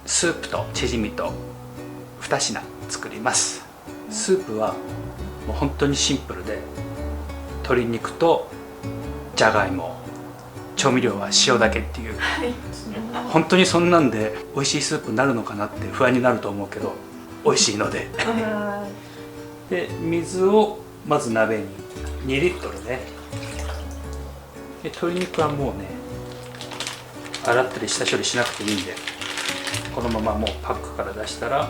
スープとチヂミと2品作ります。スープはもう本当にシンプルで、鶏肉とじゃがいも、調味料は塩だけっていう、本当にそんなんで美味しいスープになるのかなって不安になると思うけど、美味しいのでで、水をまず鍋に2リットルね。で、鶏肉はもうね、洗ったり下処理しなくていいんで、このままもうパックから出したら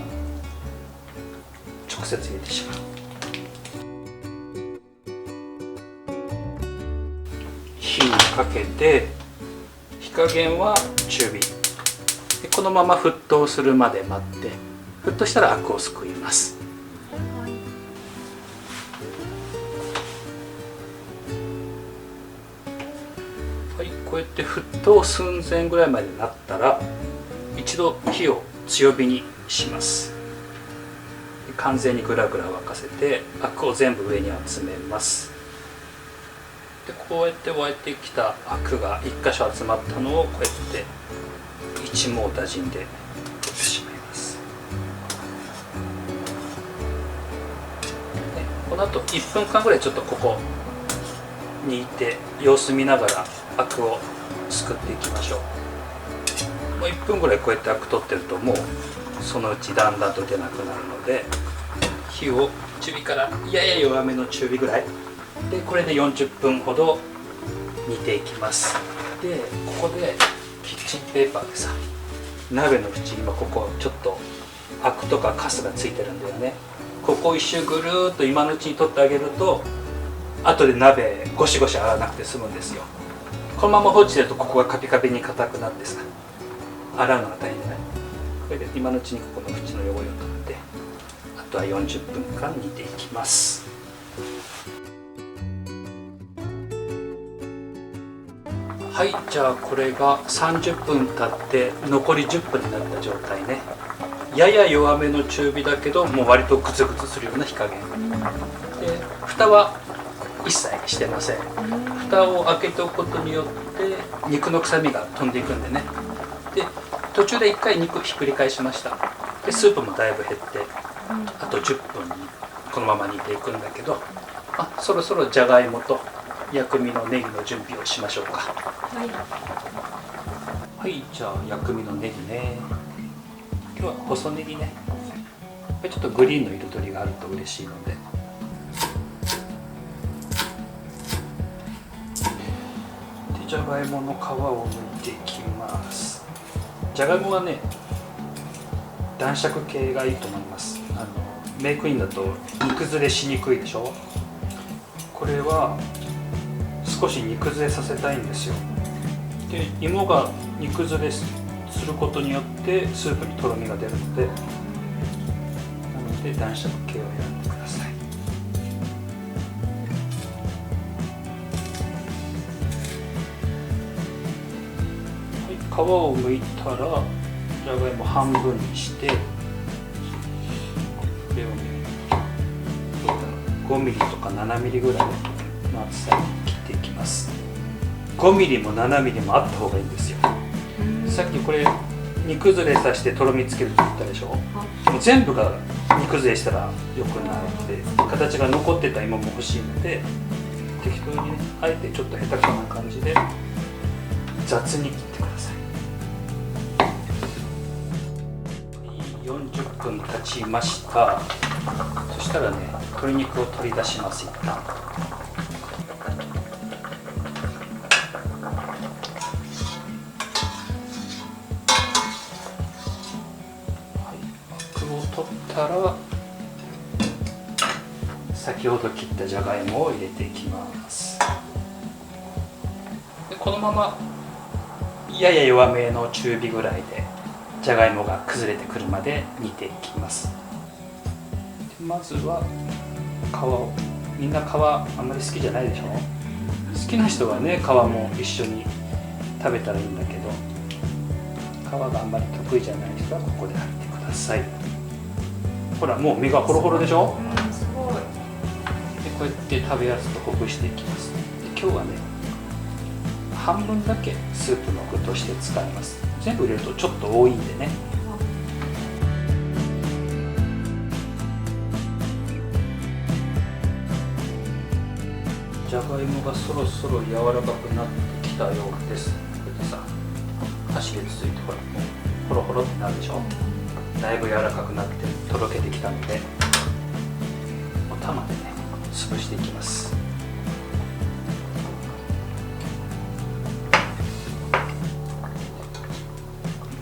直接入れてしまう。火にかけて、火加減は中火で、このまま沸騰するまで待って、沸騰したらアクをすくいます。はい、こうやって沸騰寸前ぐらいまでなったら、一度火を強火にします。完全にグラグラ沸かせて、アクを全部上に集めます。で、こうやって沸いてきたアクが1箇所集まったのを、こうやって一網打尽で取ってしまいます。この後1分間ぐらいちょっとここにいて様子見ながらアクをすくっていきましょう。もう1分ぐらいこうやってアク取ってると、もうそのうちだんだんと出なくなるので、火を中火からやや弱めの中火ぐらいで、これで40分ほど煮ていきます。で、ここでキッチンペーパーでさ、鍋の縁、今ここちょっとアクとかカスがついてるんだよね。ここ一周ぐるーっと今のうちに取ってあげると、後で鍋ゴシゴシ洗わなくて済むんですよ。このまま放置してるとここがカピカピに硬くなってさ、洗うのが大変じゃない。これで今のうちにここの縁の汚れを取って、あとは40分間煮ていきます。はい、じゃあこれが30分経って残り10分になった状態ね。やや弱めの中火だけど、もう割とグツグツするような火加減で、蓋は一切してません。蓋を開けておくことによって肉の臭みが飛んでいくんでね。で、途中で1回肉ひっくり返しました。で、スープもだいぶ減って、あと10分にこのまま煮ていくんだけど、そろそろじゃがいもと薬味のネギの準備をしましょうか。はい、じゃあ薬味のネギね。今日は細ネギね。ちょっとグリーンの彩りがあると嬉しいので。で、じゃがいもの皮を剥いていきます。じゃがいもはね、男爵系がいいと思います。メークインだと煮崩れしにくいでしょ。これは少し煮崩れさせたいんですよ。で、芋が煮崩れすることによってスープにとろみが出るので、なので男爵系を選んでください。皮を剥いたら、じゃがいも半分にして、これをね、5ミリとか7ミリぐらいの厚さに切っていきます。5ミリも7ミリもあった方がいいんですよ。さっきこれ煮崩れさせてとろみつけるって言ったでしょ。もう全部が煮崩れしたら良くないので、形が残ってた芋も欲しいので、適当にね、あえてちょっと下手くそな感じで雑に切ってください。40分経ちました。そしたらね、鶏肉を取り出します。一旦アクを取ったら、先ほど切ったじゃがいもを入れていきます。でこのままやや弱めの中火ぐらいでじゃがいもが崩れてくるまで煮ていきます。でまずは皮を、みんな皮あんまり好きじゃないでしょ。好きな人はね、皮も一緒に食べたらいいんだけど、皮があんまり得意じゃない人はここで入ってください。ほら、もう身がホロホロでしょ。すごい。でこうやって食べやすくほぐしていきます。で今日はね、半分だけスープの具として使います。全部入れるとちょっと多いんでね。じゃがいもがそろそろ柔らかくなってきたようです。こうやってさ、箸でつついて、ほら、もうホロホロってなるでしょ。だいぶ柔らかくなってとろけてきたので、お玉でね、潰していきます。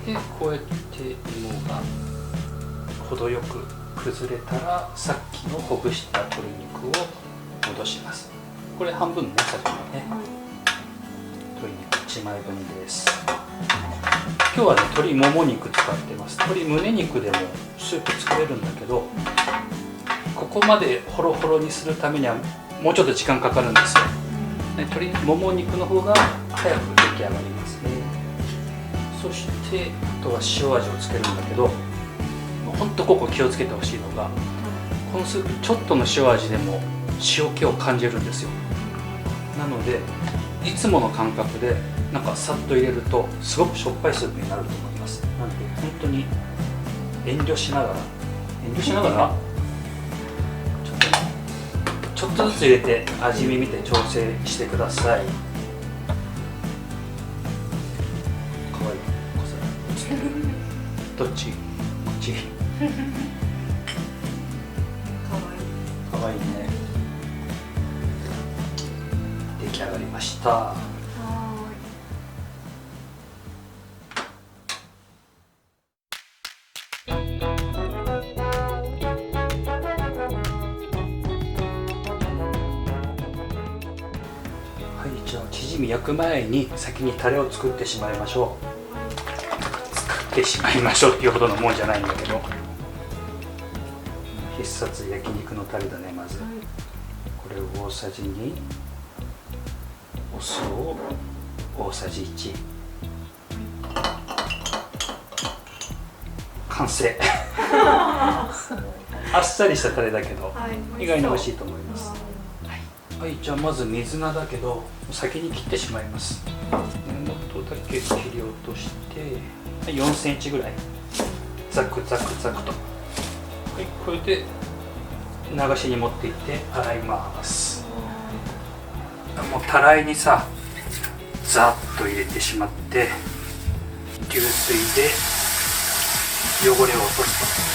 でこうやって芋が程よく崩れたら、さっきのほぐした鶏肉を戻します。これ半分ね、さっきのね、鶏肉1枚分です。今日はね、鶏もも肉使ってます。鶏胸肉でもスープ作れるんだけど、ここまでホロホロにするためにはもうちょっと時間かかるんですよ。鶏もも肉の方が早く出来上がりますね。そしてあとは塩味をつけるんだけど、ほんとここ気をつけてほしいのが、このスープちょっとの塩味でも塩気を感じるんですよ。なのでいつもの感覚でなんかさっと入れるとすごくしょっぱいスープになると思います。なので本当に遠慮しながらちょっとずつ入れて味見見て調整してください。かわいい。どっち？こっち。かわいいね。出来上がりました。じゃあチヂミ焼く前に先にタレを作ってしまいましょう。っていうほどのもんじゃないんだけど、必殺焼肉のタレだね。まずこれを大さじ2、お酢を大さじ1、完成。あっさりしたタレだけど、意外に美味しいと思います。はい、じゃあまず水菜だけど先に切ってしまいます。根元だけ切り落として4センチぐらいザクザクザクと。はい、これで流しに持っていって洗います。もうたらいにさ、ざっと入れてしまって流水で汚れを落とすと。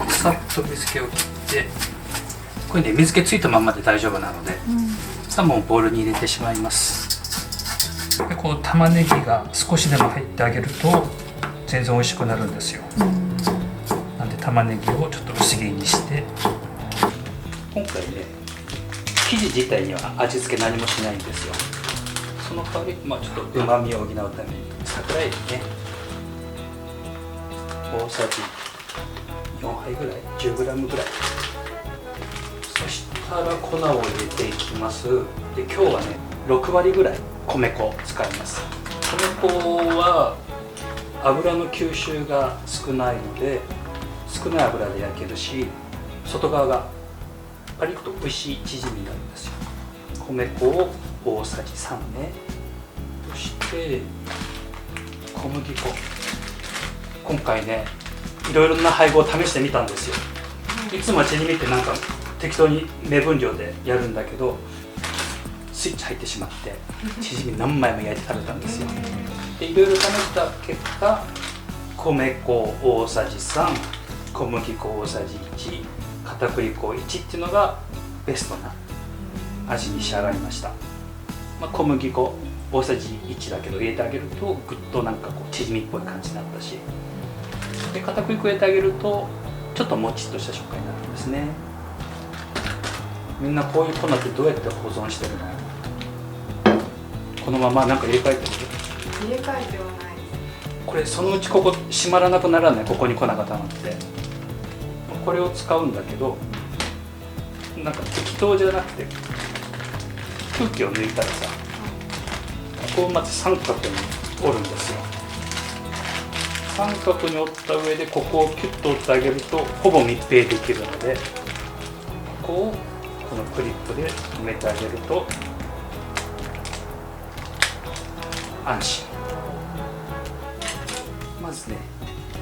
さっと水気を切って、これね、水気ついたままで大丈夫なので、さあもうボウルに入れてしまいます。でこの玉ねぎが少しでも入ってあげると全然美味しくなるんですよ。なんで玉ねぎをちょっと薄切りにして、今回ね、生地自体には味付け何もしないんですよ。その代わり、ちょっとうまみを補うために桜えびね、大さじ4杯ぐらい、10g ぐらい。そしたら粉を入れていきます。で今日はね、6割ぐらい米粉を使います。米粉は油の吸収が少ないので、少ない油で焼けるし、外側がパリッと美味しいチヂミになるんですよ。米粉を大さじ3ね。そして小麦粉、今回ね、いろいろな配合を試してみたんですよ。いつもはチヂミってなんか適当に目分量でやるんだけど、スイッチ入ってしまってチヂミ何枚も焼いて食べたんですよ。でいろいろ試した結果、米粉大さじ3、小麦粉大さじ1、片栗粉1っていうのがベストな味に仕上がりました。小麦粉大さじ1だけど入れてあげるとぐっとなんかこうチヂミっぽい感じになったし、で片栗粉入れてあげるとちょっともちっとした食感になるんですね。みんなこういう粉ってどうやって保存してるの？このままなんか入れ替えてる？入れ替えてはないです。これそのうちここ閉まらなくならない？ここに粉が溜まって、これを使うんだけど、なんか適当じゃなくて空気を抜いたらさ、ここをまず三角に折るんですよ。三角に折った上でここをキュッと折ってあげるとほぼ密閉できるので、ここをこのクリップで留めてあげると安心。まずね、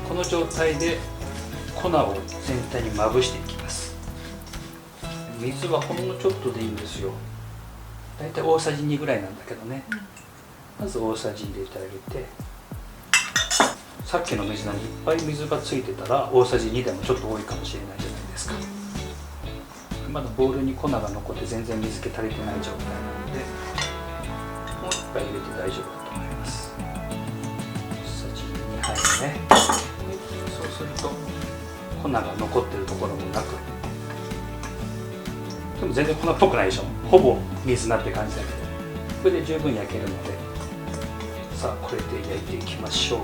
この状態で粉を全体にまぶしていきます。水はほんのちょっとでいいんですよ。だいたい大さじ2ぐらいなんだけどね、まず大さじ入れてあげて、さっきの水菜にいっぱい水がついてたら大さじ2でもちょっと多いかもしれないじゃないですか。まだボウルに粉が残って全然水気足りてない状態なので、もう一杯入れて大丈夫だと思います。大さじ2杯ね。そうすると粉が残ってるところもなく、でも全然粉っぽくないでしょ。ほぼ水菜って感じだけど、これで十分焼けるので、さあこれで焼いていきましょう。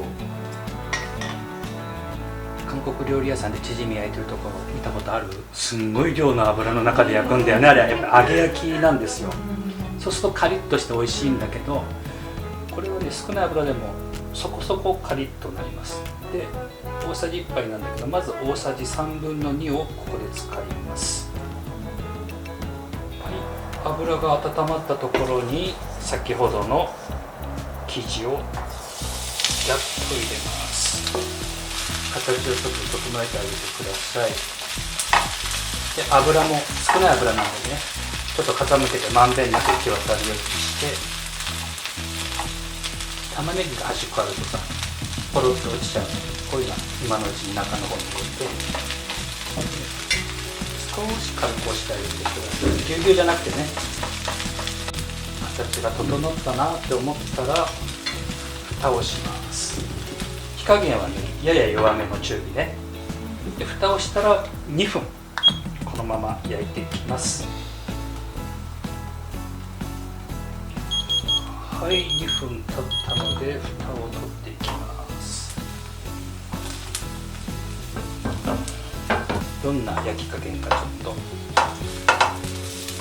韓国料理屋さんでチヂミ焼いてるところ見たことある？すんごい量の油の中で焼くんだよね。あれはやっぱ揚げ焼きなんですよ。そうするとカリッとして美味しいんだけど、これはね、少ない油でもそこそこカリッとなります。で大さじ1杯なんだけど、まず大さじ3分の2をここで使います。はい、油が温まったところに先ほどの生地をギャッと入れます。形をちょっと整えてあげてください。で油も少ない油なんでね、ちょっと傾けてまんべんなく行き渡るようにして、玉ねぎが端っこあるとさポロッと落ちちゃうので、こういうのは今のうちに中の方に入れて少し軽く押してあげてください。ぎゅうぎゅうじゃなくてね、形が整ったなって思ったら蓋をします。火加減はね、やや弱めの中火で、蓋をしたら2分このまま焼いていきます。はい、2分経ったので蓋を取っていきます。どんな焼き加減かちょっと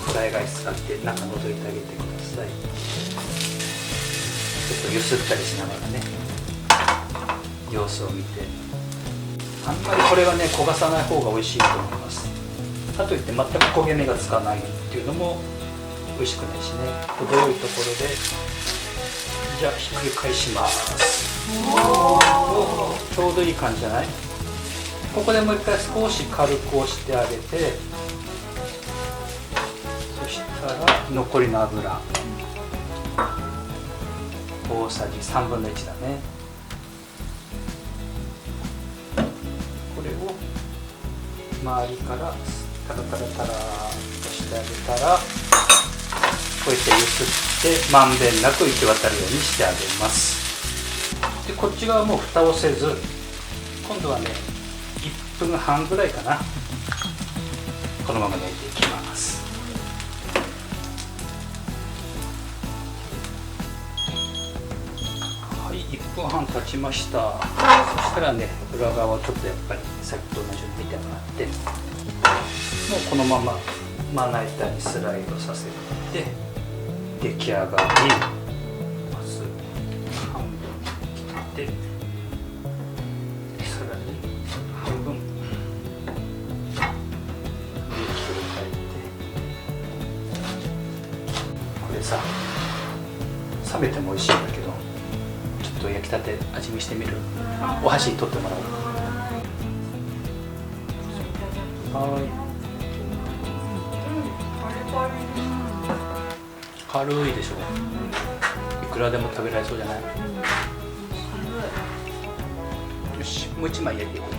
フライ返し使って中覗いてあげてください。ちょっと揺すったりしながらね、様子を見て。あんまりこれはね、焦がさない方が美味しいと思います。かといって全く焦げ目がつかないっていうのも美味しくないしね。程よいところで、じゃあひっくり返します。ちょうどいい感じじゃない？ここでもう一回少し軽く押してあげて、そしたら残りの油大さじ3分の1だね。これを周りからタラタラタラーとしてあげたら、こうやって揺すってまんべんなく行き渡るようにしてあげます。でこっち側も蓋をせず、今度はね1分半ぐらいかな、このまま焼いていきます。はい、1分半経ちました。そしたらね、裏側をちょっとやっぱりさっきと同じように見てもらって、もうこのまままな板にスライドさせて出来上がり。まず半分切って、さらに半分向きを変えて、これさ冷めても美味しいんだけど、ちょっと焼きたて味見してみる？お箸に取ってもらおう。はい。軽いでしょ。いくらでも食べられそうじゃない？よし、もう一枚焼いていこうか。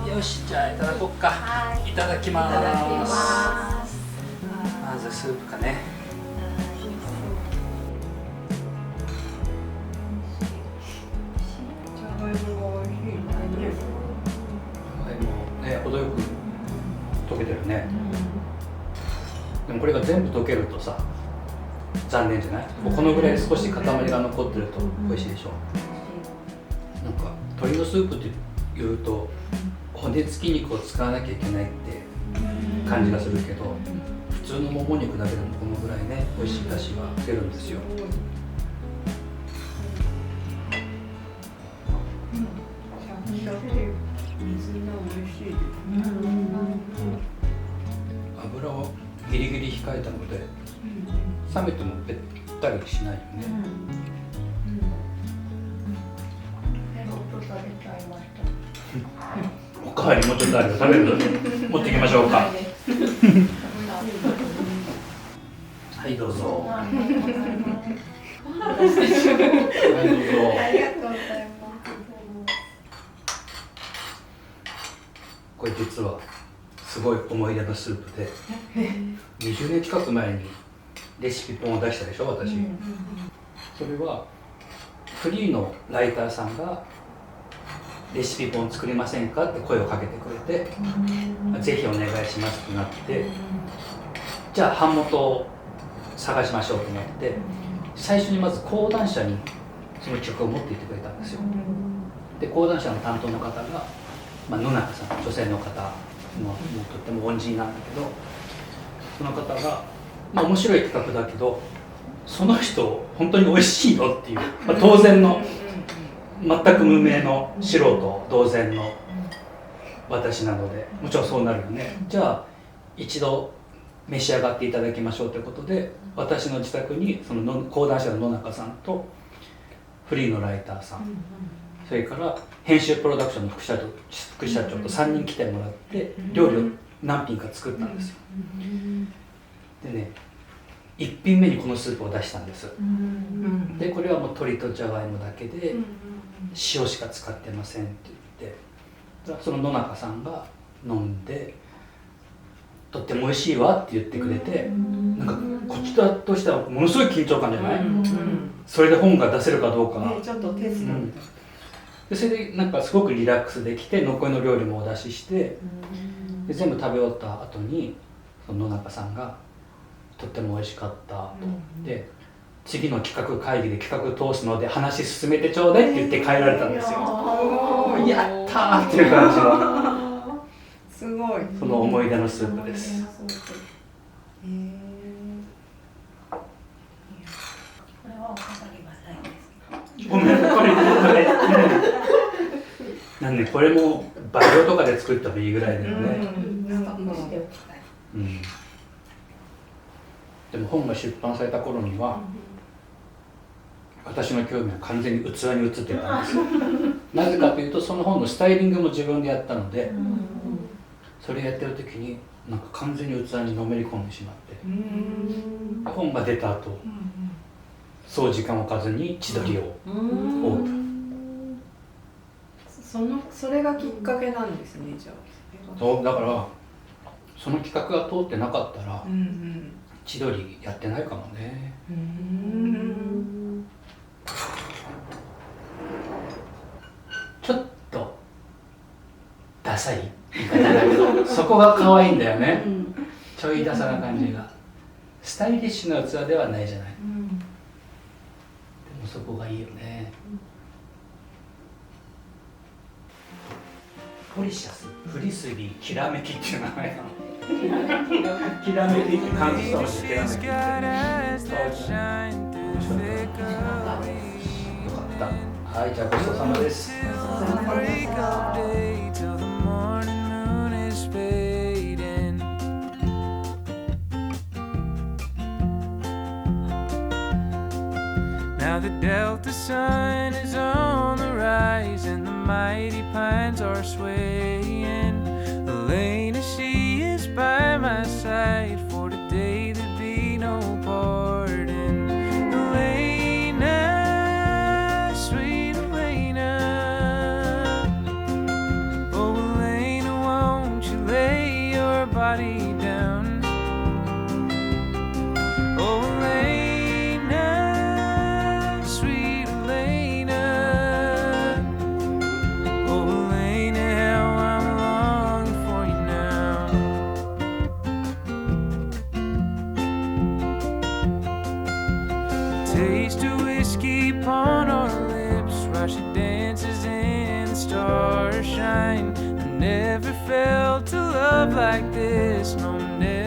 よし、じゃあいただこうか。いただきます。まずスープかね。じゃがいもね、程よく溶けてるね。でもこれが全部溶けるとさ、残念じゃない？このぐらい少し塊が残ってると美味しいでしょ。なんか鶏のスープって言うと骨付き肉を使わなきゃいけないって感じがするけど、普通のもも肉だけでもこのぐらいね、美味しい出汁が出るんですよ。油をギリギリ控えたので、冷めてもべったりしないよね。おかわりもうちょっとあるよ。食べる？持っていきましょうか。はい、どうぞ。はい、どうぞ。ありがとうございます。これ実はすごい思い出のスープで、20年近く前にレシピ本を出したでしょ、私。それはフリーのライターさんがレシピ本作りませんかって声をかけてくれて、ぜひお願いしますってなって、じゃあ版元を探しましょうってなって、最初にまず講談社にその企画を持っていってくれたんですよ。で、講談社の担当の方が、野中さん、女性の方のとっても恩人なんだけど、その方が、面白い企画だけどその人本当に美味しいのっていう、当然の全く無名の素人同然の私なので、もちろんそうなるよね。じゃあ一度召し上がっていただきましょうということで、私の自宅にその講談社の野中さんとフリーのライターさん、それから編集プロダクションの副社長と3人来てもらって料理を何品か作ったんですよ。でね、1品目にこのスープを出したんです。でこれはもう鶏とじゃがいもだけで塩しか使ってませんって言って、その野中さんが飲んでとっても美味しいわって言ってくれて、なんかこっちとしてはものすごい緊張感じゃない？それで本が出せるかどうか、ちょっとテストみたいな。でそれでなんかすごくリラックスできて、残りの料理もお出しして、で全部食べ終わった後にその野中さんがとっても美味しかったと、で次の企画会議で企画通すので話進めてちょうだいって言って帰られたんですよ。やったーっていう感じのすごい、その思い出のスープです。これはおかわりはないですか？ごめん、これなんでこれもバイオとかで作ってもいいぐらいだよね。でも本が出版された頃には私の興味は完全に器に移ってたんですよなぜかというとその本のスタイリングも自分でやったので、それやってる時になんか完全に器にのめり込んでしまって、本が出た後、そう時間を置かずに千鳥をオープン。それがきっかけなんですね、じゃあ。そうだからその企画が通ってなかったら、千鳥やってないかもね。ちょっとダサい言い方だけどそこが可愛いんだよね、ちょいダサな感じが。スタイリッシュな器ではないじゃない、でもそこがいいよね。ポリシャス、フリスビー、きらめきっていう名前なの。きらめきって感じたので、きらめきって。よかった。はい、じゃあごちそうさまです。Now the Delta sun is on the rise and the mighty pines are swaying. Elena, she is by my side for today there'd be no pardon. Elena, sweet Elena. Oh Elena, won't you lay your body down? Oh Elena, taste of whiskey upon our lips, Russia dances in the starshine. I never felt a love like this, no, never.